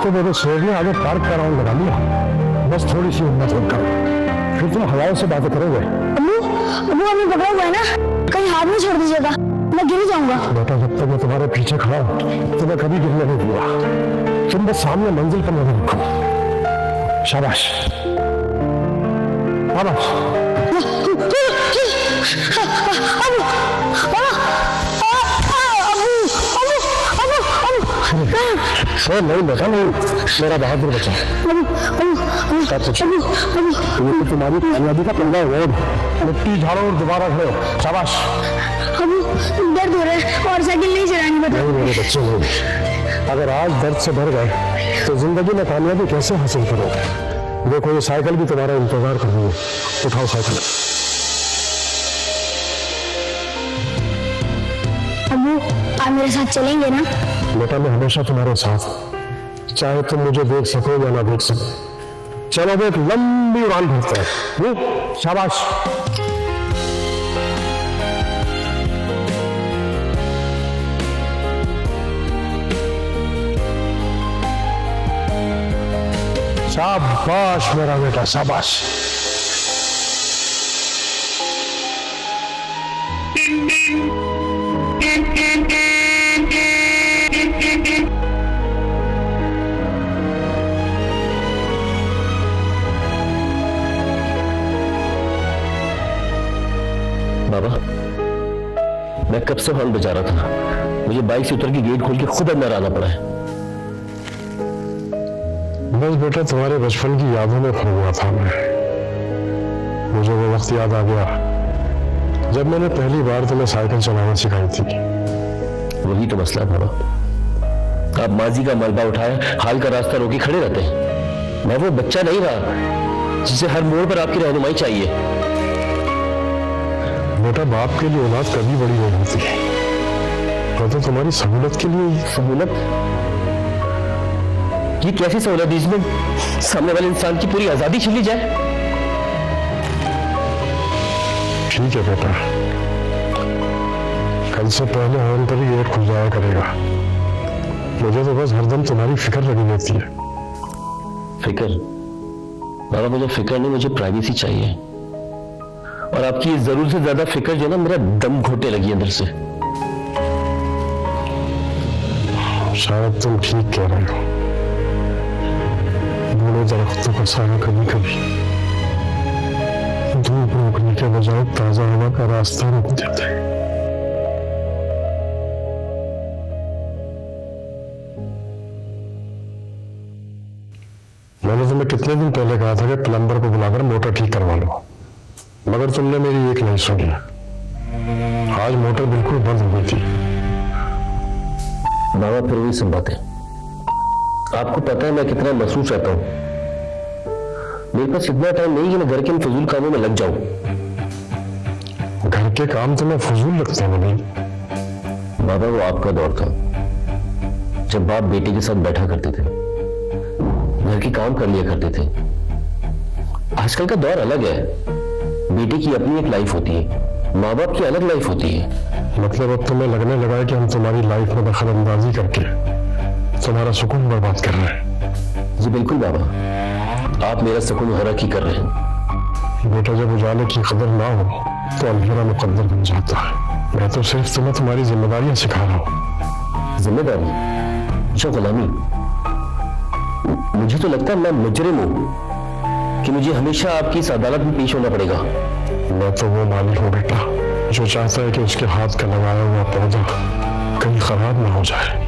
तो मेरे शेर ने आगे पार्क का राउंड लगा लिया, बस थोड़ी सी हिम्मत रखकर फिर तुम हवाओं से बातें करोगे। अम्मू अम्मू हमें पकड़ा हुआ है ना, कहीं हाथ में छोड़ दीजिएगा, मैं गिर जाऊंगा। बेटा जब तक मैं तुम्हारे पीछे खड़ा हूं तो मैं कभी गिरने नहीं दूंगा। तुम बस सामने मंजिल पर नजर रखो। शाबाश शाबाश। नहीं बेटा नहीं, मेरा बहादुर बच्चा। तुम्हारी कामयाबी का पहला अवार्ड। मिट्टी झाड़ो और दोबारा खड़े हो। शाबाश। दर्द हो रहा है और साइकिल नहीं चलानी बता। नहीं मेरे बच्चे नहीं, अगर आज दर्द से भर गए तो जिंदगी में कामयाबी कैसे हासिल करोगे। देखो ये साइकिल भी तुम्हारा इंतजार कर रही है, उठाओ साइकिल। अम्मू आप मेरे साथ चलेंगे ना? बेटा मैं हमेशा तुम्हारे साथ, चाहे तुम मुझे देख सको या ना देख सको। चलो अब एक लंबी उड़ान भरते हैं। शाबाश। शाबाश मेरा बेटा शाबाश। बाबा मैं कब से हॉर्न बजा रहा था, मुझे बाइक से उतर के गेट खोल के खुद अंदर आना पड़ा है। बस बेटा तुम्हारे बचपन की यादों में खो हुआ था मैं। मुझे वो वक्त याद आ गया जब मैंने पहली बार तुम्हें साइकिल चलाना सिखाई थी। वही तो मसला बाबा, आप माजी का मलबा उठाए हाल का रास्ता रोके खड़े रहते हैं। मैं वो बच्चा नहीं रहा जिसे हर मोड़ पर आपकी रहनुमाई चाहिए। बेटा बाप के लिए औलाद कभी बड़ी नहीं होती, तो तुम्हारी सहूलत के लिए। सहूलत? ये कैसी सहूलत, जिसमें सामने वाले इंसान की पूरी आजादी छीन ली जाए? ठीक है बेटा, कल से पहले हॉर्न पर ही गेट खुल जाया करेगा। मुझे तो बस हरदम तुम्हारी फिक्र लगी रहती है। फिक्र? बाबा मुझे फिक्र नहीं, मुझे प्राइवेसी चाहिए। और आपकी जरूरत से ज्यादा फिक्र जो है ना, मेरा दम घोटने लगी अंदर से। शायद तुम ठीक कह रहे हो। बूढ़े दरख्तों का साया कभी कभी धूप रोकने के बजाय ताजा हवा का रास्ता रोक देता है। मैंने तुम्हें कितने दिन पहले कहा था कि प्लम्बर को बुलाकर मोटर ठीक करवा लो, मगर तुमने मेरी एक नहीं सुनी। आज मोटर बिल्कुल बंद हो गई थी। बाबा फिर वही सब बातें, आपको पता है मैं कितना मसरूफ रहता हूं। मेरे पास इतना टाइम नहीं कि मैं घर के इन फजूल कामों में लग जाऊं। घर के काम तुम्हें फजूल लगते हैं नहीं? बाबा वो आपका दौर था जब बाप बेटे के साथ बैठा करते थे, घर के काम कर लिया करते थे। आजकल का दौर अलग है, बेटे की अपनी एक लाइफ होती है, माँ बाप की अलग लाइफ होती है। मतलब अब तुम्हें लगने लगा है कि हम तुम्हारी लाइफ में दखल अंदाजी करके तुम्हारा सुकून बर्बाद कर रहे हैं। जी बिल्कुल बाबा, आप मेरा सुकून हरक ही कर रहे हैं। बेटा जब उजाले की कदर ना हो तो अंधेरा मुकद्दर बन जाता है। मैं तो सिर्फ तुम्हें तुम्हारी जिम्मेदारियां सिखा रहा हूँ। जिम्मेदारी? जो गुलामी? मुझे तो लगता है मैं मुजरिम हूं कि मुझे हमेशा आपकी इस अदालत में पेश होना पड़ेगा। मैं तो वो मालिक हूँ बेटा जो चाहता है कि उसके हाथ का लगाया हुआ पौधा कहीं खराब ना हो जाए।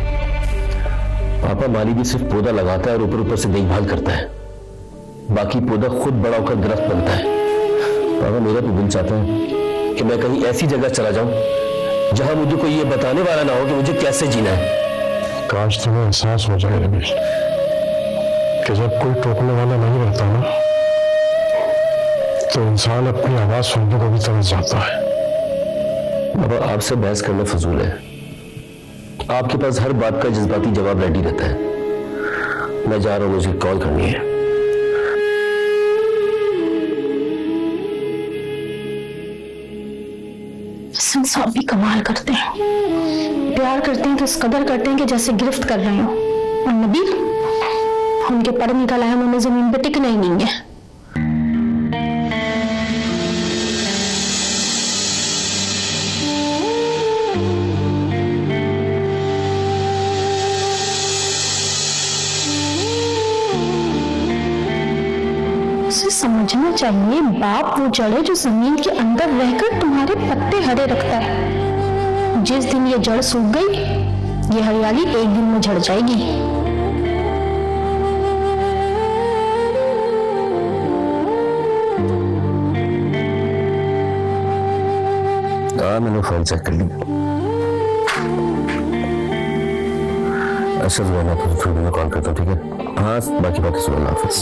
पापा माली भी सिर्फ पौधा लगाता है और ऊपर ऊपर से देखभाल करता है, बाकी पौधा खुद बड़ा होकर दरख्त बनता है। पापा मेरा तो दिल चाहता है कि मैं कहीं ऐसी जगह चला जाऊं जहां मुझे कोई ये बताने वाला ना हो कि मुझे कैसे जीना है। काश तुम्हें एहसास हो जाए रवि कि जब कोई टोकने वाला नहीं रहता ना तो इंसान अपनी आवाज सुनने को भी तरस जाता है। बाबा आपसे बहस करना फजूल है, आपके पास हर बात का जज्बाती जवाब रेडी रहता है। मैं जा रहा हूं, मुझे कॉल करनी है। साहब भी कमाल करते हैं, प्यार करते हैं तो इस कदर करते हैं कि जैसे गिरफ्त कर रहे हो। और नबील उनके पढ़ निकल आए उन्हें जमीन पे टिकना ही नहीं है। उसे समझना चाहिए बाप वो जड़ है जो जमीन के अंदर रहकर तुम्हारे पत्ते हरे रखता है। जिस दिन ये जड़ सूख गई, ये हरियाली एक दिन में झड़ जाएगी। मैंने फोन चेक कर ली। अच्छा जो है ना, तो फिर मैं कॉल करता हूँ, ठीक है? हाँ, बाकी बातें सुनो ऑफिस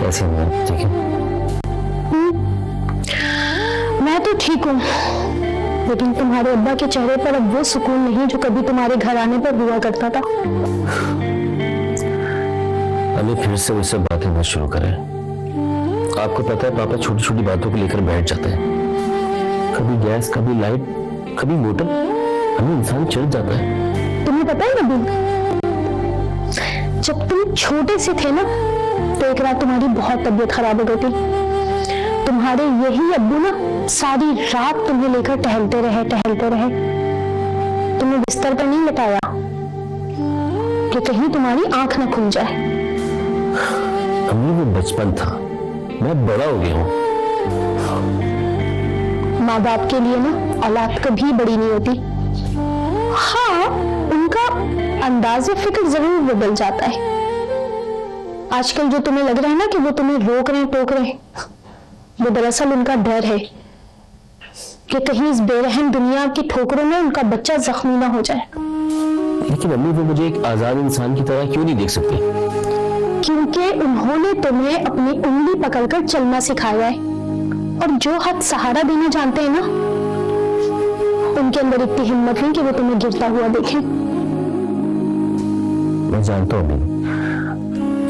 ऐसे ही, ठीक है? मैं तो ठीक हूँ, लेकिन तुम्हारे अब्बा के चेहरे पर अब वो सुकून नहीं जो कभी तुम्हारे घर आने पर हुआ करता था। हमें फिर से वही सब बातें मत शुरू करें। आपको पता है पापा छोटी छोटी बातों को लेकर बैठ जाते हैं। कभी गैस, कभी लाइट, कभी मोटर, हमें इंसान चिढ़ जाता है। तुम्हें पता है नबील, जब तुम छोटे से थे ना, तो एक रात तुम्हारी बहुत तबीयत खराब हो गई थी। तुम्हारे यही अब्बू ना सारी रात तुम्हें लेकर टहलते रहे। तुम्हें बिस्तर पर नहीं लेटाया कि कहीं तुम्हारी आंख ना खुल जाए। अम्मी वो बचपन था, मैं बड़ा हो गया हूँ। माँ बाप के लिए ना औलाद कभी बड़ी नहीं होती। हाँ, उनका अंदाज़े फिक्र जरूर बदल जाता है। आजकल जो तुम्हें लग रहा है ना कि वो तुम्हें रोक रहे हैं, टोक रहे हैं, वो दरअसल उनका डर है कि कहीं इस बेरहम दुनिया की ठोकरों में उनका बच्चा जख्मी ना हो जाए। लेकिन अम्मी वो मुझे एक आजाद इंसान की तरह क्यों नहीं देख सकते? क्योंकि उन्होंने तुम्हें अपनी उंगली पकड़कर चलना सिखाया है, और जो हाथ सहारा देना जानते हैं ना, उनके अंदर इतनी हिम्मत नहीं कि वो तुम्हें गिरता हुआ देखें। मैं जानता हूँ अम्मी,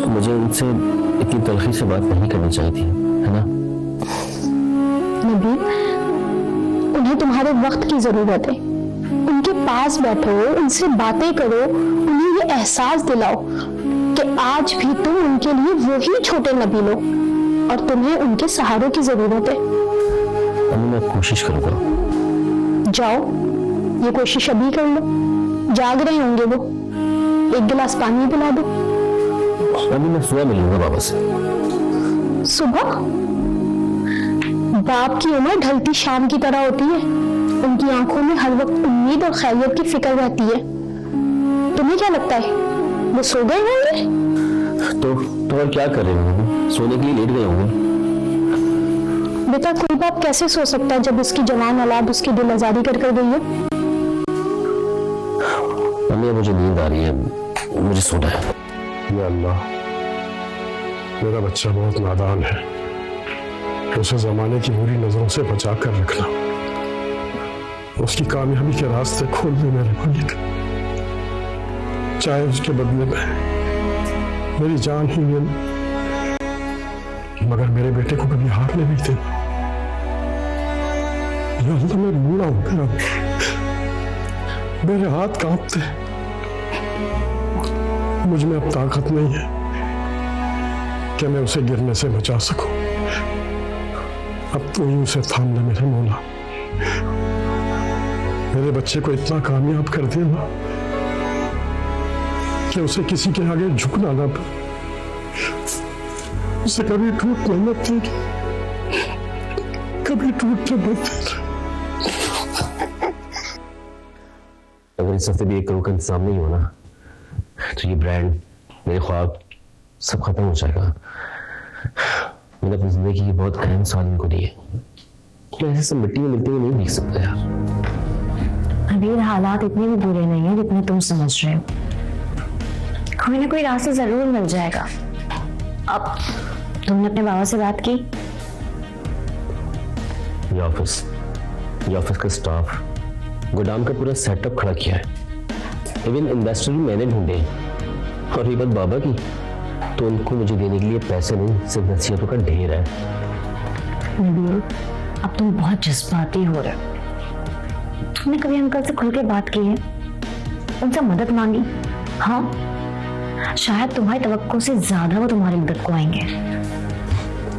मुझे उनसे इतनी तलखी से बात नहीं करनी चाहिए थी, है ना? नबील, उन्हें तुम्हारे वक्त की जरूरत है। उनके पास बैठो, उनसे बातें करो, उन्हें ये एहसास दिलाओ कि आज भी तुम उनके लिए वही छोटे नबील हो और तुम्हें उनके सहारों की जरूरत है। अम्मी मैं कोशिश करूंगा। जाओ, ये कोशिश अभी कर लो। जाग रहे होंगे वो, एक गिलास पानी पिला दो। अभी मैं सुबह मिलूंगा बाबा से। सुबह? बाप की उम्र ढलती शाम की तरह होती है। उनकी आंखों में हर वक्त उम्मीद और खैरियत की फिक्र रहती है। तुम्हें क्या लगता है वो सो गए होंगे? तो और क्या कर रहे होंगे? सोने के लिए लेट गए होंगे। बेटा, कोई बाप कैसे सो सकता है जब उसकी जवान औलाद उसकी दिल आजादी कर गई हो? मम्मी मुझे नींद आ रही है, मुझे सोना है। या अल्लाह, मेरा बच्चा बहुत नादान है, उसे जमाने की बुरी नजरों से बचा कर रखना। उसकी कामयाबी के रास्ते खोल दे मेरे मालिक, चाहे उसके बदले में मेरी जान ही ले, मगर मेरे बेटे को कभी हारने नहीं देना। या अल्लाह, मैं बूढ़ा हो गया, मेरे हाथ कांपते, मुझ में अब ताकत नहीं है कि मैं उसे गिरने से बचा सकूं। अब तो ही उसे थाम ले मेरे मौला। मेरे बच्चे को इतना कामयाब कर देना कि उसे किसी के आगे झुकना ना पड़े, उसे कभी टूटने मत देगी, कभी टूटने मत देना। अगर इस हफ्ते भी 1 करोड़ का इंतजाम नहीं होना तो ये ब्रांड, मेरे ख्वाब सब खत्म हो जाएगा। मैंने अपनी जिंदगी की बहुत अहम साल इनको दिए, मैं ऐसे सब मिट्टी में मिलते हुए नहीं देख सकता यार। अभी हालात इतने भी बुरे नहीं है जितने तुम समझ रहे हो। कोई ना कोई रास्ता जरूर मिल जाएगा। अब तुमने अपने बाबा से बात की? ये ऑफिस का स्टाफ, गोदाम का पूरा सेटअप खड़ा किया है, इवन इन्वेस्टर भी मैंने ढूंढे हैं। और ये बात बाबा की, तो उनको मुझे देने के लिए पैसे नहीं, सिर्फ नसीहतों का ढेर है। नबील, अब तुम बहुत जज्बाती हो रहे हो। तुमने कभी अंकल से खुल के बात की है, उनसे मदद मांगी? हाँ, शायद तुम्हारी तवक्को से ज्यादा वो तुम्हारे मदद को आएंगे।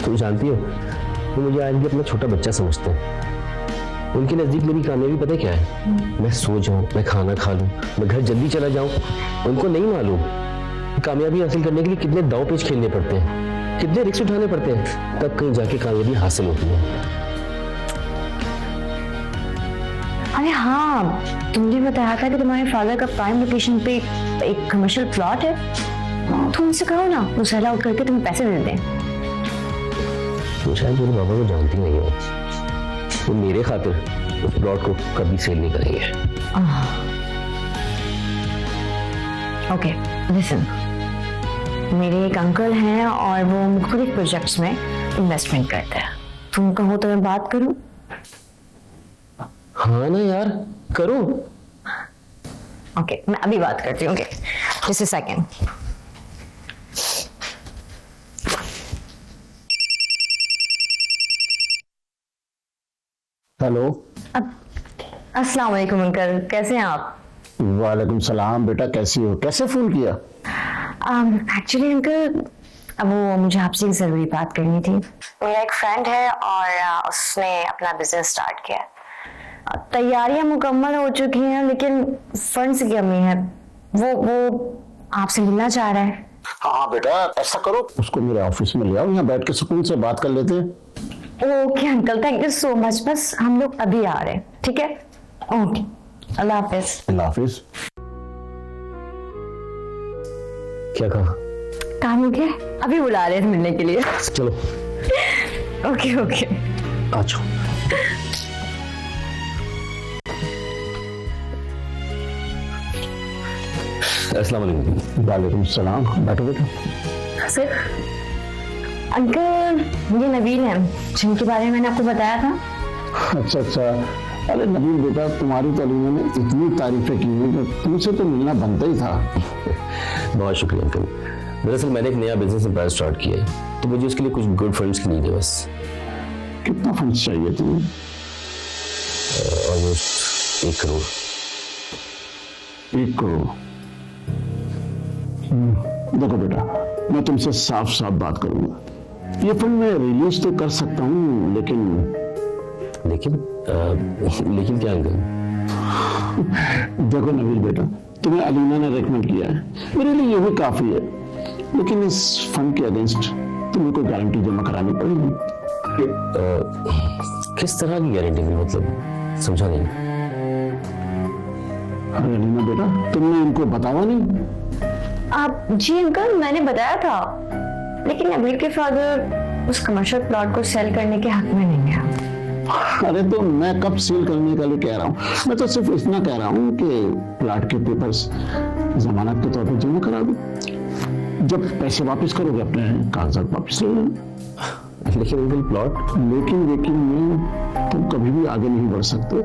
तुम जानती हो वो मुझे आज भी अपना छोटा बच्चा समझते हैं। उनके नजदीक मेरी कामयाबी पता है क्या है? मैं सो जाऊं, मैं खाना खा लूं, मैं घर जल्दी चला जाऊं, उनको नहीं मालूम कामयाबी हासिल करने के लिए कितने दांव पेच खेलने पड़ते हैं, कितने रिस्क उठाने पड़ते हैं, तब कहीं जाके कामयाबी हासिल होती है। अरे हाँ, तुमने बताया था कि तुम्हारे फादर का प्राइम लोकेशन पे एक कमर्शियल प्लॉट है। तुम उनसे कहो ना वो सेल आउट करके तुम्हें पैसे दे दें। तो शायद मेरे बाबा को जानती नहीं हो, वो मेरे खातिर उस प्लॉट को कभी सेल नहीं करेंगे। ओके लिसन, मेरे एक अंकल हैं और वो मुख्तलिफ प्रोजेक्ट्स में इन्वेस्टमेंट करते हैं। तुम कहो तो मैं बात करूं? हाँ ना यार, करो। ओके, मैं अभी बात करती हूँ। Okay, just a second. Hello. अस्सलाम वालेकुम अंकल, कैसे हैं आप? वालेकुम सलाम बेटा, कैसी हो? कैसे फोन किया? एक्चुअली अंकल, अब वो मुझे आपसे एक जरूरी बात करनी थी। मेरा एक फ्रेंड है और उसने अपना बिजनेस स्टार्ट किया है। तैयारियां मुकम्मल हो चुकी हैं लेकिन फंड्स की कमी है। वो आपसे मिलना चाह रहा है। हाँ बेटा, ऐसा करो, उसको मेरे ऑफिस में ले आओ, यहाँ बैठ के सुकून से बात कर लेते हैं। Okay uncle, thank you so much. बस हम लोग अभी आ रहे हैं, ठीक है? ओके, अल्लाह हाफिज। अल्लाह हाफिज। क्या कहा? काम हो गया, अभी बुला रहे थे मिलने के लिए। चलो। ओके ओके, आ जाओ। अस्सलाम वालेकुम। वालेकुम सलाम। बैठो बेटा। सर अंकल, ये नबील हैं जिनके बारे में मैंने आपको बताया था। अच्छा अच्छा। अरे नबील बेटा, तुम्हारी तो अलीना ने इतनी तारीफें की हैं कि तुमसे तो मिलना बनता ही था। बहुत शुक्रिया अंकल। दरअसल मैंने एक नया बिजनेस एम्पायर स्टार्ट किया है, तो मुझे उसके लिए कुछ गुड फंड्स की नीड है बस। कितना फंड्स चाहिए तुम्हें? ऑलमोस्ट 1 करोड़। 1 करोड़? देखो बेटा, मैं तुमसे साफ साफ बात करूंगा। ये फंड मैं रिलीज तो कर सकता हूँ, लेकिन लेकिन क्या अंकल? देखो नबील बेटा, तुम्हें अलीना ने रेकमेंड किया है, मेरे लिए ये भी काफी है, लेकिन इस फंड के अगेंस्ट तुम्हें कोई गारंटी जमा करानी पड़ेगी। किस तरह की गारंटी? मतलब समझा नहीं। अरे अलीना बेटा, तुमने इनको बताया नहीं? आप? जी अंकल, मैंने बताया था, लेकिन नबील के फादर उस कमर्शियल प्लॉट को सेल करने के हक में नहीं है। अरे तो मैं कब सेल करने का लिए कह रहा हूँ, मैं तो सिर्फ इतना कह रहा हूँ कि प्लॉट के पेपर्स जमानत के तौर पर जमा करा दो। जब पैसे वापस करोगे अपने कागजात वापस ले लेना। लेकिन अंकल प्लॉट। लेकिन में तुम कभी भी आगे नहीं बढ़ सकते।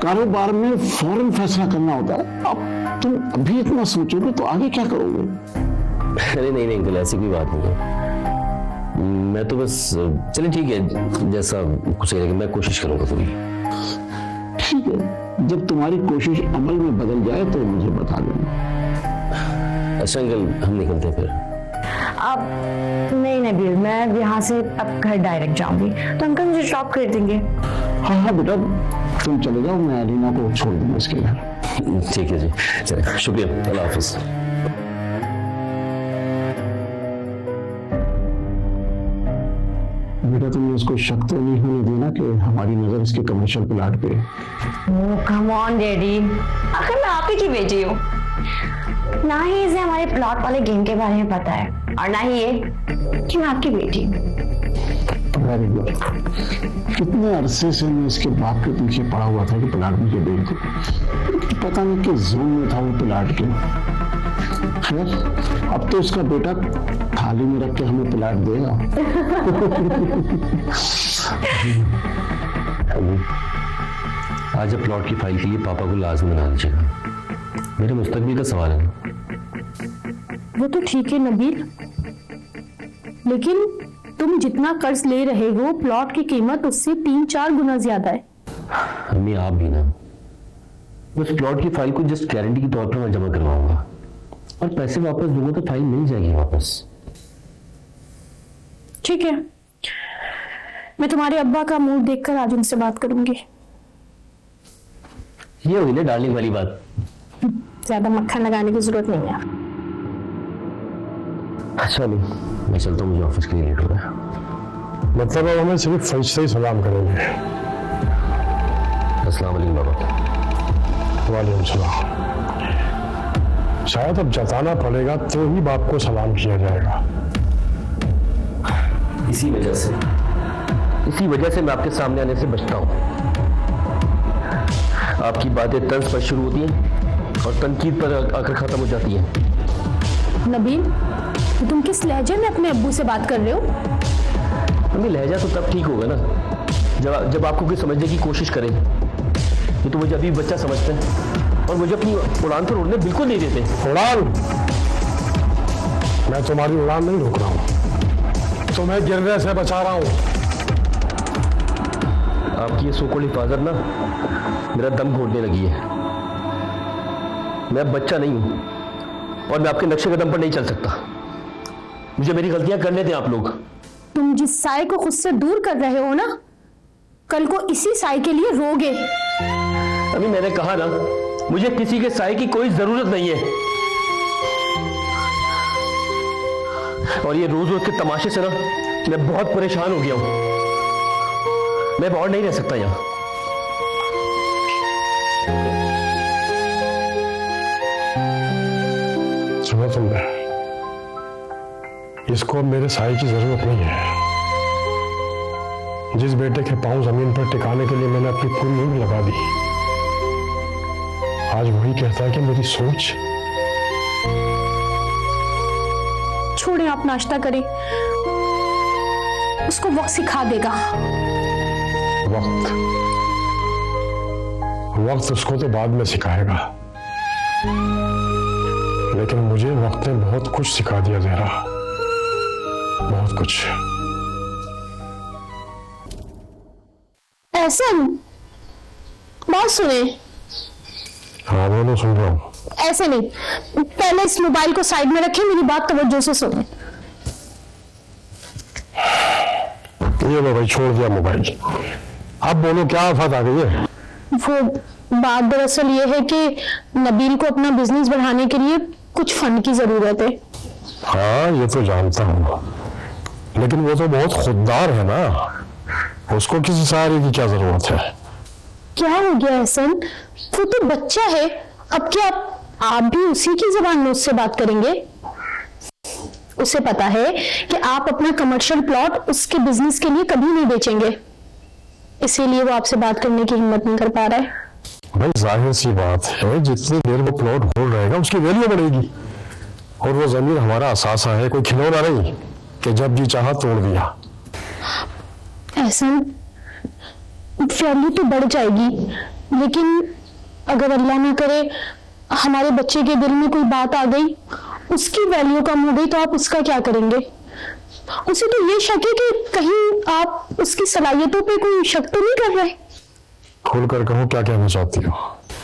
कारोबार में फौरन फैसला करना होता है। अब तुम अभी इतना सोचोगे तो आगे क्या करोगे? अरे नहीं अंकल, ऐसी कोई बात नहीं है। मैं तो बस, चलिए ठीक है, जैसा कुछ लगेगा मैं कोशिश करूंगा पूरी। ठीक है, जब तुम्हारी कोशिश अमल में बदल जाए तो मुझे बता देना। अच्छा अंकल, हम निकलते हैं फिर। अब नहीं नबील, मैं यहाँ से अब घर डायरेक्ट जाऊंगी, तो अंकल मुझे ड्रॉप कर देंगे। हाँ बेटा, तुम चले जाओ, मैं अलीना को छोड़ दूंगा इसके घर। ठीक है जी, चलिए, शुक्रिया, अल्लाह हाफिज। बेटा, तुमने उसको शक तो नहीं होने देना कि हमारी नजर इसके कमर्शियल प्लॉट पे। ओह कम ऑन डैडी, आखिर मैं आप ही की बेटी हूँ। ना ही इसे हमारे प्लॉट वाले गेम के बारे में पता है, और ना ही ये कि मैं आपकी बेटी हूँ। Very good. कितने अरसे से मैं इसके बाप के पीछे पड़ा हुआ था कि प्लाट मुझे दे दो, पता नहीं किस जोन में था वो प्लाट के। खैर, अब तो इसका बेटा थाली में रख के हमें प्लाट देगा। आज अब प्लॉट की फाइल के लिए पापा को लाजमी बना दीजिएगा, मेरे मुस्तकबिल का सवाल है। वो तो ठीक है नबील, लेकिन तुम जितना कर्ज ले रहे हो, प्लॉट की कीमत उससे 3-4 गुना ज्यादा है। अम्मी आप भी ना, उस प्लॉट की फाइल को जस्ट गारंटी के तौर पर मैं जमा करवाऊंगा, और पैसे वापस दूंगा तो फाइल मिल जाएगी वापस। ठीक है, मैं तुम्हारे अब्बा का मूड देखकर आज उनसे बात करूंगी। ये हुई ना डार्लिंग वाली बात। ज्यादा मक्खन लगाने की जरूरत नहीं है। अच्छा नहीं, मैं चलता हूँ, मुझे ऑफिस के लिए लेट हो रहा है। मतलब अब हमें सिर्फ फरिश्ते ही सलाम करेंगे। अस्सलाम वालेकुम बाबा। वालेकुम सलाम। शायद अब जताना पड़ेगा तो ही बाप को सलाम किया जाएगा। इसी वजह से मैं आपके सामने आने से बचता हूँ। आपकी बातें तंज पर शुरू होती हैं और तनकीद पर आकर खत्म हो जाती हैं। नबील, तुम किस लहजे में अपने अब्बू से बात कर रहे हो? अम्मी लहजा तो तब ठीक होगा ना जब आपको कोई समझने की कोशिश करे। ये तो मुझे अभी बच्चा समझते हैं और मुझे अपनी उड़ान पर उड़ने बिल्कुल नहीं देते। उड़ान? मैं तुम्हारी उड़ान नहीं रोक रहा हूँ, तुम्हें गिरने से बचा रहा हूँ। आपकी ये सोकोल हिफाजत ना मेरा दम घोटने लगी है। मैं अब बच्चा नहीं हूं और मैं आपके नक्शे कदम पर नहीं चल सकता। मुझे मेरी गलतियां करने दें आप लोग। तुम जिस साय को खुद से दूर कर रहे हो ना, कल को इसी साय के लिए रोगे। अभी मैंने कहा ना, मुझे किसी के साय की कोई जरूरत नहीं है। और ये रोज रोज के तमाशे से ना मैं बहुत परेशान हो गया हूं। मैं और नहीं रह सकता यहां। सुनो तुमने, इसको अब मेरे साई की जरूरत नहीं है। जिस बेटे के पांव जमीन पर टिकाने के लिए मैंने अपनी पूरी उम्र लगा दी, आज वही कहता है कि मेरी सोच। छोड़े, आप नाश्ता करें, उसको वक्त सिखा देगा। वक्त उसको तो बाद में सिखाएगा, लेकिन मुझे वक्त ने बहुत कुछ सिखा दिया ज़हरा, बहुत कुछ। ऐसा बात सुने। हाँ बोलो, सुन रहा हूँ। ऐसे नहीं, पहले इस मोबाइल को साइड में रखें, मेरी बात तवज्जो से सुने। ये लो भाई, छोड़ दिया मोबाइल। अब बोलो, क्या आफत आ गई है? वो बात दरअसल ये है कि नबील को अपना बिजनेस बढ़ाने के लिए कुछ फंड की जरूरत है। हाँ ये तो जानता हूँ, लेकिन वो तो बहुत खुददार है ना, उसको किसी सहारे की क्या जरूरत है? क्या हो गया एहसन? वो तो बच्चा है। अब क्या आप भी उसी की जुबान में उससे बात करेंगे? उसे पता है कि आप अपना कमर्शियल प्लॉट उसके बिजनेस के लिए कभी नहीं बेचेंगे, इसीलिए वो आपसे बात करने की हिम्मत नहीं कर पा रहा है। भाई जाहिर सी बात है, जितनी देर वो प्लॉट होल्ड रहेगा उसकी वैल्यू बढ़ेगी। और वो जमीन हमारा असासा है, कोई खिलौना नहीं कि जब जी चाहा तोड़ दिया। एहसन, वैल्यू तो बढ़ जाएगी, लेकिन अगर अल्लाह ना करे हमारे बच्चे के दिल में कोई बात आ गई, उसकी वैल्यू कम हो गई, तो आप उसका क्या करेंगे? उसे तो ये शक है कि कहीं आप उसकी सलाहियतों पे कोई शक तो नहीं कर रहे। खुलकर कहो, क्या कहना चाहती हो?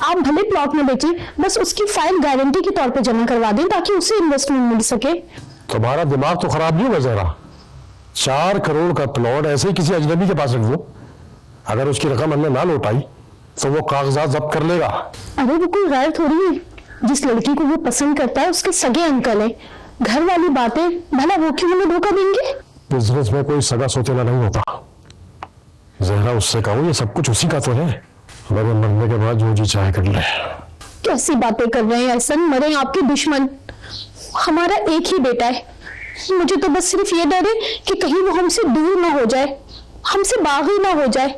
आप भले प्लॉट में बेचें, बस उसकी फाइल गारंटी के तौर पे जमा करवा दें ताकि उसे इन्वेस्टमेंट मिल सके। तुम्हारा दिमाग तो खराब नहीं हुआ जरा? 4 करोड़ का प्लॉट ऐसे ही किसी अजनबी के पास रख दो, अगर उसकी रकम हमने ना लौटाई तो वो कागजात जब्त कर लेगा। अरे वो कोई गैर थोड़ी है, जिस लड़की को वो पसंद करता है उसके सगे अंकल है। घर वाली बातें भला वो क्यों हमें धोखा देंगे? बिजनेस में कोई सगा सौतेला नहीं होता। जहरा उससे कहो, ये सब कुछ उसी का तो है, मगर मरने के बाद जो जी चाहे कर ले। कैसी बातें कर रहे हैं एहसन? मरे आपके दुश्मन, हमारा एक ही बेटा है। मुझे तो बस सिर्फ ये डर है कि कहीं वो हमसे दूर ना हो जाए, हमसे बागी ना हो जाए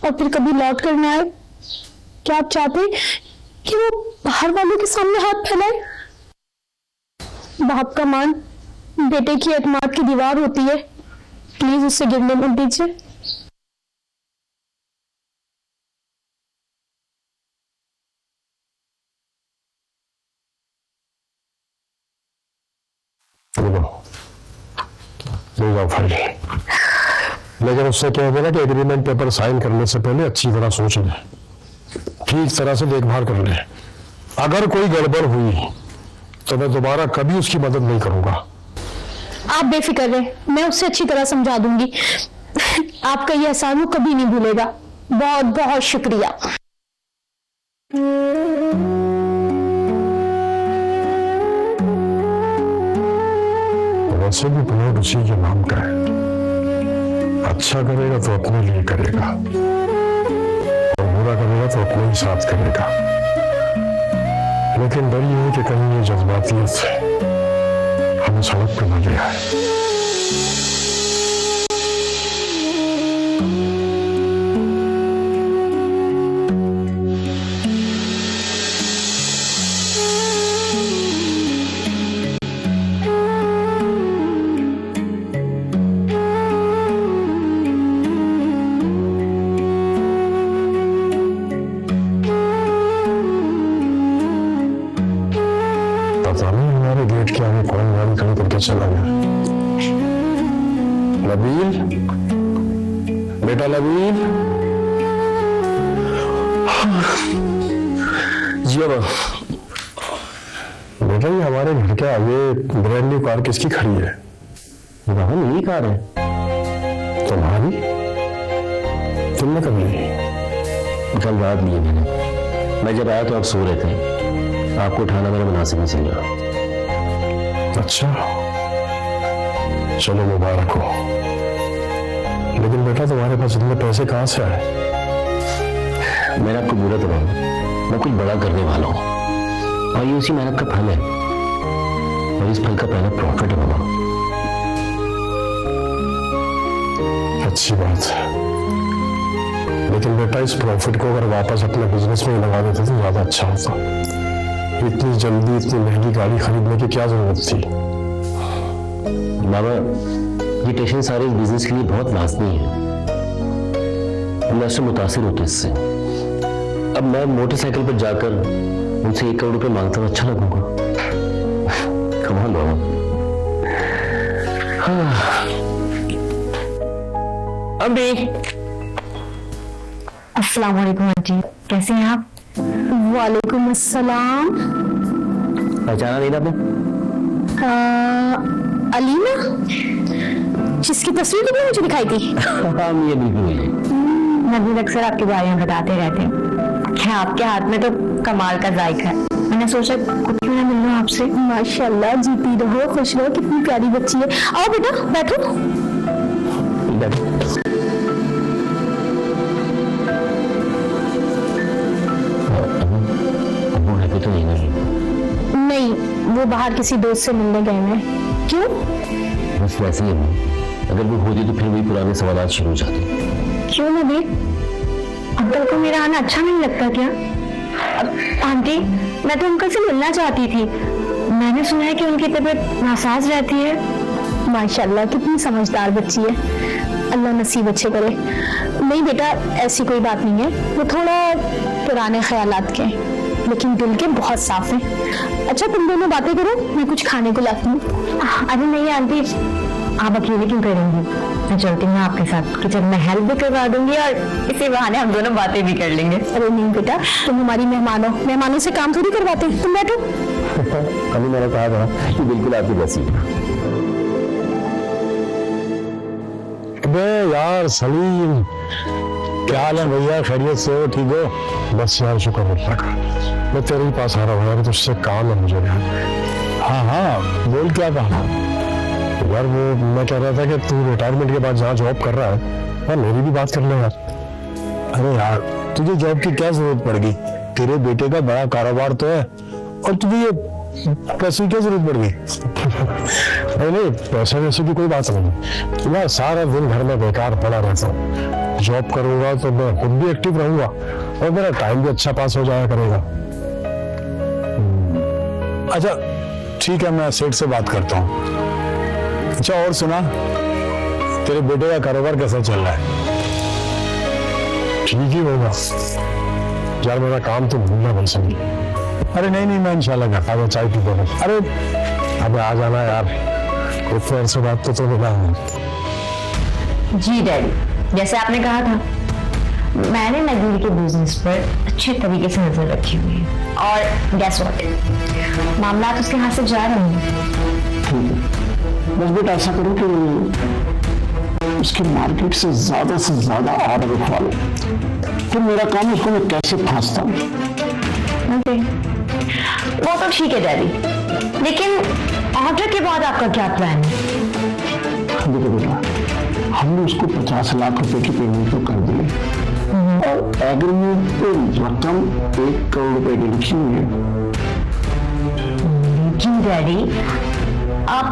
और फिर कभी लौट कर ना आए। क्या आप चाहते हैं कि वो बाहर वालों के सामने हाथ फैलाए? बाप का मान बेटे की एतमाद की दीवार होती है, प्लीज उससे गिरने मत दीजिए। ले जाओ फाइल, लेकिन उससे कह देना कि एग्रीमेंट पेपर साइन करने से पहले अच्छी तरह सोच ले, ठीक तरह से देखभाल कर ले। अगर कोई गड़बड़ हुई तो मैं दोबारा कभी उसकी मदद नहीं करूंगा। आप बेफिक्र रहे, मैं उससे अच्छी तरह समझा दूंगी। आपका ये एहसान वो कभी नहीं भूलेगा। बहुत बहुत शुक्रिया। वैसे भी प्लॉट उसी के नाम का है, अच्छा करेगा तो अपने लिए करेगा और बुरा करेगा तो अपने ही साथ करेगा। लेकिन डर ये है कि कहीं ये जज्बातियत हमें सड़क पर न ले आए। पता नहीं हमारे गेट के आगे कौन गाड़ी खड़ी करके चला गया। नबील, बेटा नबील। जी अब बेटा ये हमारे घर के आगे ब्रांड न्यू कार किसकी खड़ी है? बाबा मेरी कार है। तुम्हारी? तुमने कब ली? कल रात ली है मैंने। मैं जब आया तो आप सो रहे थे, आपको उठाना मेरा मुनासिब नहीं समझा। अच्छा, चलो मुबारक हो। लेकिन बेटा तुम्हारे पास इतने पैसे कहां से आए? मैंने आपको बोला था बाबा, मैं कुछ बड़ा करने वाला हूँ और ये उसी मेहनत का फल है और इस फल का पहला प्रॉफिट है बाबा। अच्छी बात है, लेकिन बेटा इस प्रॉफिट को अगर वापस अपने बिजनेस में लगा देते तो ज्यादा अच्छा होता। इतनी जल्दी इतनी महंगी गाड़ी खरीदने की क्या जरूरत थी? बाबा ये टेंशन सारे इस बिजनेस के लिए बहुत लाजमी है। मैं उससे मुतासिर होता इससे। अब मैं मोटरसाइकिल पर जाकर उनसे 1 करोड़ रुपए मांगता हूँ, अच्छा लगूंगा? कमाल बाबा। हाँ। अम्मी। अस्सलाम वालेकुम आंटी, कैसे हैं आप? वालेकुम अस्सलाम। पहचाना नहीं ना आपने? अलीना, जिसकी तस्वीर तुमने मुझे दिखाई थी। हाँ ये बिल्कुल वही है। नबील अक्सर आपके बारे में बताते रहते हैं कि आपके हाथ में तो कमाल का जायका है। मैंने सोचा कुछ क्यों ना मिल लूं आपसे। माशाल्लाह, जीती रहो, खुश रहो, कितनी प्यारी बच्ची है। आओ बेटा बैठो। तो नहीं, वो बाहर किसी दोस्त से मिलने गए हैं। क्यों? बस वैसे ही है। अगर वो होती तो फिर वही पुराने सवाल शुरू हो जाते। क्यों नबील, अंकल को मेरा आना अच्छा नहीं लगता क्या? आंटी, मैं तो अंकल से मिलना चाहती थी। मैंने सुना है कि उनकी तबीयत नासाज रहती है। माशाल्लाह, कितनी समझदार बच्ची है। अल्लाह नसीब अच्छे करे। नहीं बेटा, ऐसी कोई बात नहीं है। वो थोड़ा पुराने ख्यालात के हैं, लेकिन दिल के बहुत साफ हैं। अच्छा तुम दोनों बातें करो, मैं कुछ खाने को लाती हूँ। अरे नहीं आंटी, आप अकेले क्यों करेंगी? मैं चलती हूँ आपके साथ, किचन में हेल्प भी करवा दूंगी और इसी बहाने हम दोनों बातें भी कर लेंगे। अरे नहीं बेटा, तुम हमारी मेहमान हो, मेहमानों से काम थोड़ी करवाते। तुम बैठो। अभी मैंने कहा था कि बिल्कुल आपकी जैसी। अबे यार सलीम, क्या हाल है भैया? खैरियत से हो? ठीक हो? बस यार शुक्र अल्लाह का, मैं तेरे ही पास आ रहा हूँ यार, तुझसे काम है मुझे यार। हाँ हाँ, बोल क्या कहा? यार वो मैं कह रहा था कि तू रिटायरमेंट के बाद जहाँ जॉब कर रहा है यार, मेरी भी बात कर ले यार। अरे यार, तुझे जॉब की क्या जरूरत पड़ गई? तेरे बेटे का बड़ा कारोबार तो है और तुझे ये पैसे की क्या जरूरत पड़ गई? नहीं नहीं, पैसे वैसे की कोई बात नहीं। मैं सारा दिन घर में बेकार पड़ा रहता हूँ। जॉब करूंगा तो मैं खुद भी एक्टिव रहूंगा और मेरा टाइम भी अच्छा पास हो जाया करेगा। अच्छा ठीक है, मैं सेठ से बात करता हूँ। अच्छा और सुना, तेरे बेटे का कारोबार कैसा चल रहा है? ठीक ही होगा यार, मेरा काम तो भूलना बन सकी। अरे नहीं नहीं, मैं इंशाल्लाह करता हूँ। चाय पी देना। अरे अब आ जाना यार, कुछ देर से बात तो मिला है। जी डैडी, जैसे आपने कहा था। मैंने नबील के बिजनेस पर अच्छे तरीके से नजर रखी हुई है और गैस व्हाट, मामला तो उसके हाथ से जा रहे हैं। ठीक है, बस बेटा ऐसा करो कि उसके मार्केट से ज्यादा ऑर्डर उठवा लो, फिर मेरा काम उसको मैं कैसे फांसता हूँ। ओके, वो तो ठीक है डैडी, लेकिन ऑर्डर के बाद आपका क्या प्लान है? देखो बेटा, हमने उसको 50 लाख रुपए की पेमेंट तो कर दी और एग्रीमेंट पे रकम 1 करोड़ रुपए की लिखी हुई है। लेकिन डैडी, आप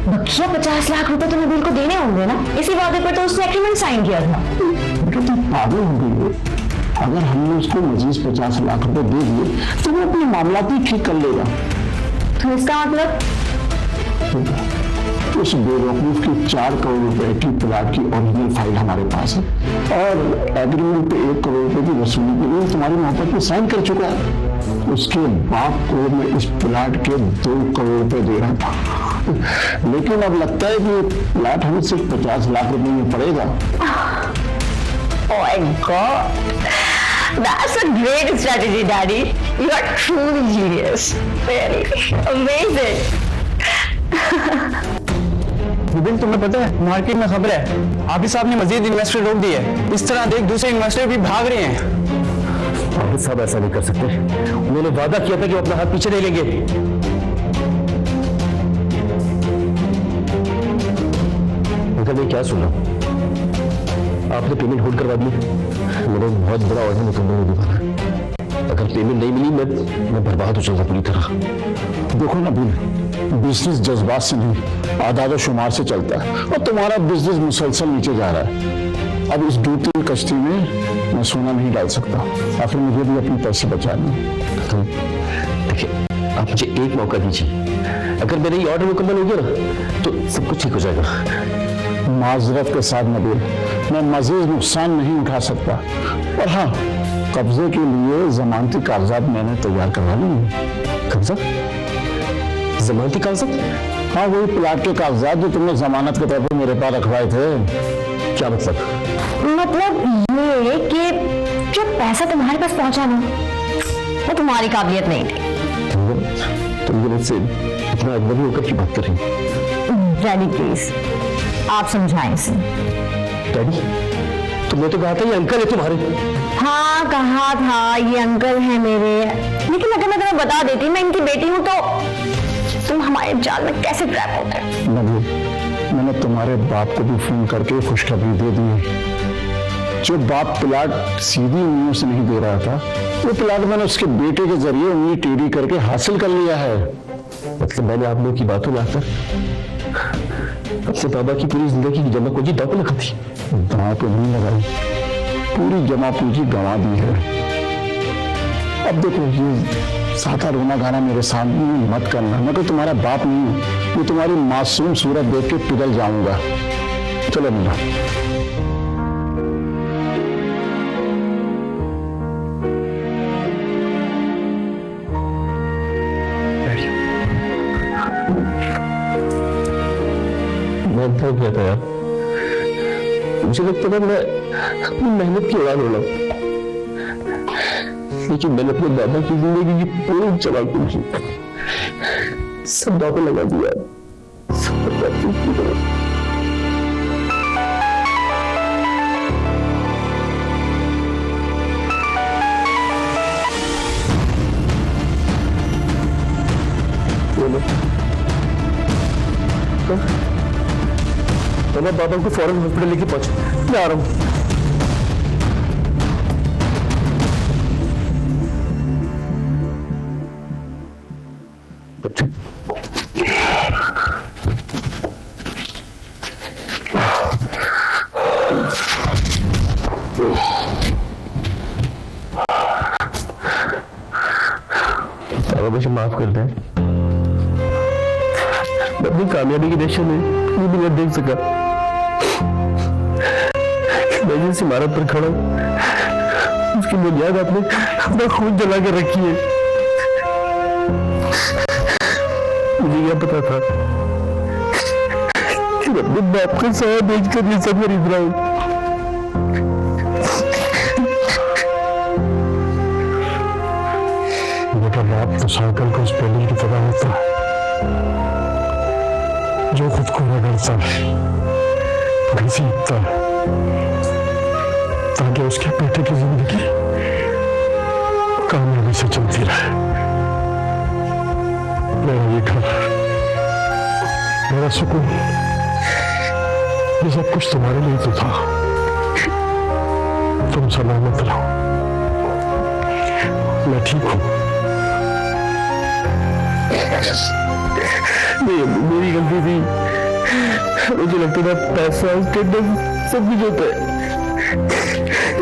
बकिया 50 लाख रुपए तो नबील को देने होंगे ना? इसी वादे पर तो उसने एग्रीमेंट साइन किया था। बेटा तुम पागल हो गई हो, अगर हमने उसको मजीद 50 लाख रुपए दे दिए तो वो अपने मामला भी ठीक कर लेगा। तो इसका मतलब उस बेवकूफ की 4 करोड़ रुपए की प्लाट की ओरिजिनल फाइल हमारे पास है और एग्रीमेंट पे 1 करोड़ रुपए की वसूली के लिए तुम्हारी मोहब्बत में साइन कर चुका है। उसके बाप को मैं इस प्लाट के 2 करोड़ रुपए दे रहा था, लेकिन अब लगता है कि प्लाट हमें सिर्फ 50 लाख रुपए में पड़ेगा। Oh my God, that's a great strategy, Daddy. You are truly genius. Really amazing. Vipin, तुम्हें पता है मार्केट में खबर है हाफिज साहब ने मजीद इन्वेस्टर रोक दिए। इस तरह देख दूसरे इन्वेस्टर भी भाग रहे हैं। हाफिज साहब ऐसा नहीं कर सकते, उन्होंने वादा किया था कि वो अपना हाथ पीछे नहीं लेंगे। मगर मैं क्या सुना, आपने पेमेंट होल्ड करवा दी। मेरा बहुत बड़ा ऑर्डर में तुम लोगों ने, अगर पेमेंट नहीं मिली मैं बर्बाद हो जाऊंगा पूरी तरह। देखो नबील, बिजनेस जज्बात से नहीं आदाद शुमार से चलता है और तुम्हारा बिजनेस मुसलसल नीचे जा रहा है। अब इस डूबती कश्ती में मैं सोना नहीं डाल सकता, आखिर मुझे भी अपने पैसे बचाने हैं। तो देखिए, आप मुझे एक मौका दीजिए, अगर मेरा ये ऑर्डर मुकम्मल हो गया ना तो सब कुछ ठीक हो जाएगा। माजरत के साथ नबील, मैं मजीद नुकसान नहीं उठा सकता, और हाँ, कब्जे के लिए जमानती कागजात मैंने तैयार करवा लिए। कब्जा? जमानती कागजात? हाँ, वही प्लाट के कागजात जो तुमने जमानत के तौर पर मेरे पास रखवाए थे। क्या मतलब? मतलब ये कि जो पैसा तुम्हारे पास पहुंचा ना, वो तुम्हारी काबिलियत नहीं थी। तुम मेरे से इतना अजनबी होकर की बात कर रही हो? डैडी प्लीज, आप समझाएं इसे। डैडी, तुमने तो कहा था ये अंकल है तुम्हारे। हाँ, कहा था ये अंकल है मेरे, लेकिन अगर मैं तुम्हें बता देती मैं इनकी बेटी हूँ तो तुम हमारे जाल में कैसे ट्रैप होते? नबील, मैंने तुम्हारे बाप को भी फोन करके खुशखबरी दे दी है। जो बाप प्लाट सीधी उंगलियों से नहीं दे रहा था, वो प्लाट मैंने उसके बेटे के जरिए उंगली टेढ़ी करके हासिल कर लिया है। मतलब मैंने आप लोगों की बातों में आकर अपने बाबा की पूरी जिंदगी की जमा पूंजी दांव पे लगा दी। दांव पे नहीं लगाई, पूरी जमा पूंजी गंवा दी है। अब देखो, ये सादा रोना गाना मेरे सामने मत करना, मैं तो तुम्हारा बाप नहीं हूं, मैं तुम्हारी मासूम सूरत देख के पिघल जाऊंगा। चलो मीरा। मैं थक गया था यार, मुझे लगता था मैं अपनी मेहनत की उड़ान उड़ा, लेकिन मैंने अपने बाबा की जिंदगी की पूरी चला पूछी, सब दांव पे लगा दिया। सब बर्बाद की तरह। तो मैं बाबा को फौरन हॉस्पिटल लेके पहुंचा, मैं आ रहा हूं। बाबा मुझे माफ कर दें, मैं अपनी कामयाबी की दशा में ये भी नहीं देख सका। मैं जिस इमारत पर खड़ा हूं, उसकी बुनियाद आपने अपना खून जला के रखी है। मुझे यह पता था कि मैं अपने बाप का साया बेचकर ये सब खरीद रहा हूं, कल को उस पेंडल की तरह होता है जो खुद को रगड़ता है, घसीटता है, ताकि उसके बेटे की जिंदगी कामयाबी से चलती रहे। मेरा ये घर, मेरा सुकून, ये सब कुछ तुम्हारे लिए तो था। तुम सलामत रहो, मैं ठीक हूं। मेरी गलती थी। मुझे लगता था पैसा स्टेटस सब कुछ होता है,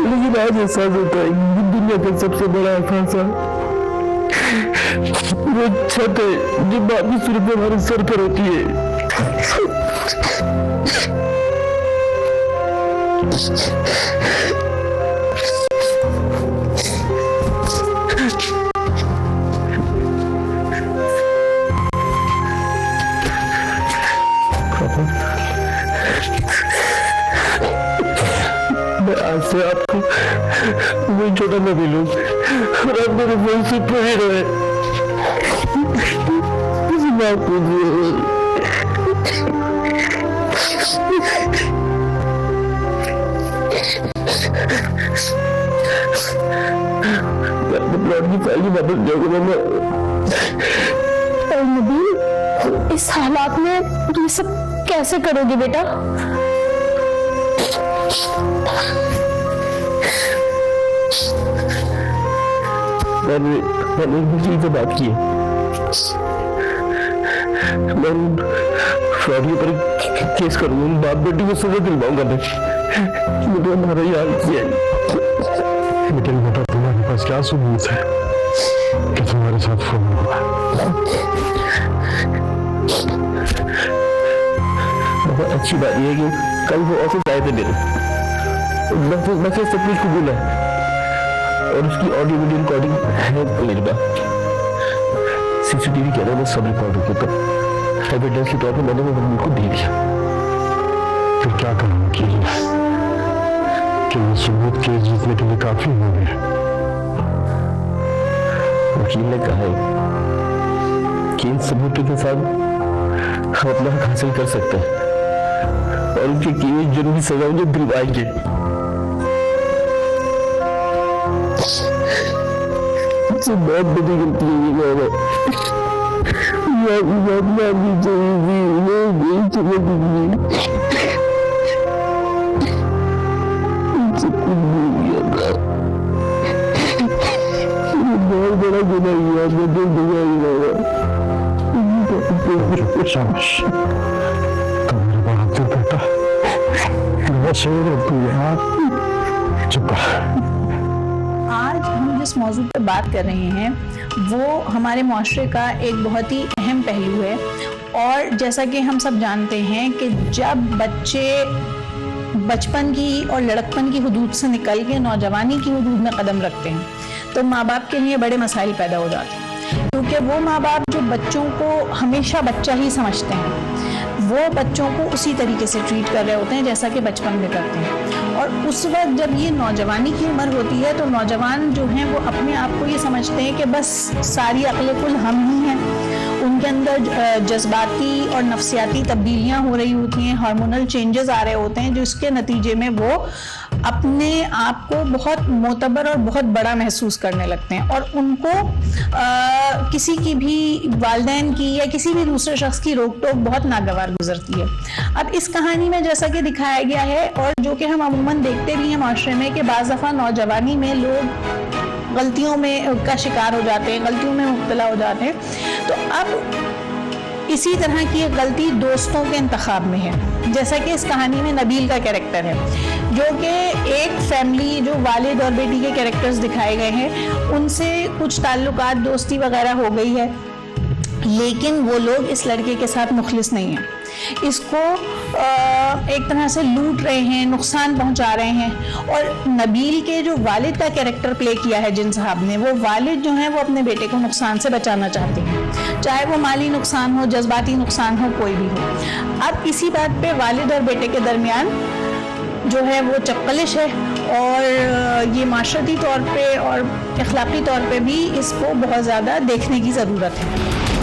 लेकिन आज एहसास होता है दुनिया का सबसे बड़ा एहसास वो छत है जो बाप की सूरत में हमारे सर पर होती है। मैं आज से आपको वही छोटा मैं मिलूं और आप मेरे मन से पड़े रहे। किसी बात को वापस जाऊंगा मैं। नबील, इस हालात में ये सब कैसे करोगे बेटा? मैंने किसी से बात की है। मैं फ्रॉडियों पर केस करूंगा, बाप बेटी को सजा दिलवाऊंगा। मुझे हमारा याद किया है। लेकिन बेटा तुम्हारे पास क्या सबूत है कि तुम्हारे साथ फोन हुआ? बहुत अच्छी बात यह है कि कल वो ऑफिस आए थे मेरे, मैंने सब कुछ कबूल है और उसकी ऑडियो वीडियो रिकॉर्डिंग है मेरे पास। सीसीटीवी कैमरे में सब रिकॉर्ड होते, तो एविडेंस के तौर पर मैंने वो बंदी को दे दिया। फिर क्या करूँ कि ये सबूत केस जीतने के लिए काफी होंगे? वकील ने कहा है कि इन सबूतों के साथ हम अपना हक हासिल कर सकते हैं और उनके किए हुए जुर्म की सजा मुझे दिलवाएंगे। बहुत बड़ी गलती है बहुत बड़ा गुनाह हुआ। शाबाश, तो मेरे बहादुर बेटा, मेरा शेर है तू यार। चुप कर। आज हम जिस मौजू पर बात कर रहे हैं वो हमारे मुआशरे का एक बहुत ही अहम पहलू है। और जैसा कि हम सब जानते हैं कि जब बच्चे बचपन की और लड़कपन की हुदूद से निकल के नौजवानी की हुदूद में कदम रखते हैं तो माँ बाप के लिए बड़े मसाइल पैदा हो जाते हैं, क्योंकि वो माँ बाप जो बच्चों को हमेशा बच्चा ही समझते हैं वो बच्चों को उसी तरीके से ट्रीट कर रहे होते हैं जैसा कि बचपन में करते हैं। और उस वक्त जब ये नौजवानी की उम्र होती है तो नौजवान जो हैं वो अपने आप को ये समझते हैं कि बस सारी अक्ल कुल हम ही हैं। उनके अंदर जज्बाती और नफ्सियाती तब्दीलियां हो रही होती हैं, हार्मोनल चेंजेस आ रहे होते हैं, जिसके नतीजे में वो अपने आप को बहुत मोतबर और बहुत बड़ा महसूस करने लगते हैं और उनको किसी की भी वालिदैन की या किसी भी दूसरे शख्स की रोक टोक बहुत नागवार गुजरती है। अब इस कहानी में जैसा कि दिखाया गया है और जो कि हम अमूमन देखते भी हैं माशरे में कि बाज़ दफ़ा नौजवानी में लोग गलतियों में का शिकार हो जाते हैं, गलतियों में मुब्तला हो जाते हैं। तो अब इसी तरह की एक गलती दोस्तों के इंतखाब में है, जैसा कि इस कहानी में नबील का कैरेक्टर है जो कि एक फैमिली जो वालिद और बेटी के कैरेक्टर्स दिखाए गए हैं उनसे कुछ ताल्लुकात दोस्ती वगैरह हो गई है, लेकिन वो लोग इस लड़के के साथ मुखलिस नहीं हैं, इसको एक तरह से लूट रहे हैं, नुकसान पहुंचा रहे हैं। और नबील के जो वालिद का कैरेक्टर प्ले किया है जिन साहब ने, वो वालिद जो हैं वो अपने बेटे को नुकसान से बचाना चाहते हैं, चाहे वो माली नुकसान हो, जज्बाती नुकसान हो, कोई भी हो। अब इसी बात पे वालिद और बेटे के दरमियान जो है वो चपकलिश है, और ये माशरती तौर पे और अखलाकी तौर पे भी इसको बहुत ज़्यादा देखने की ज़रूरत है।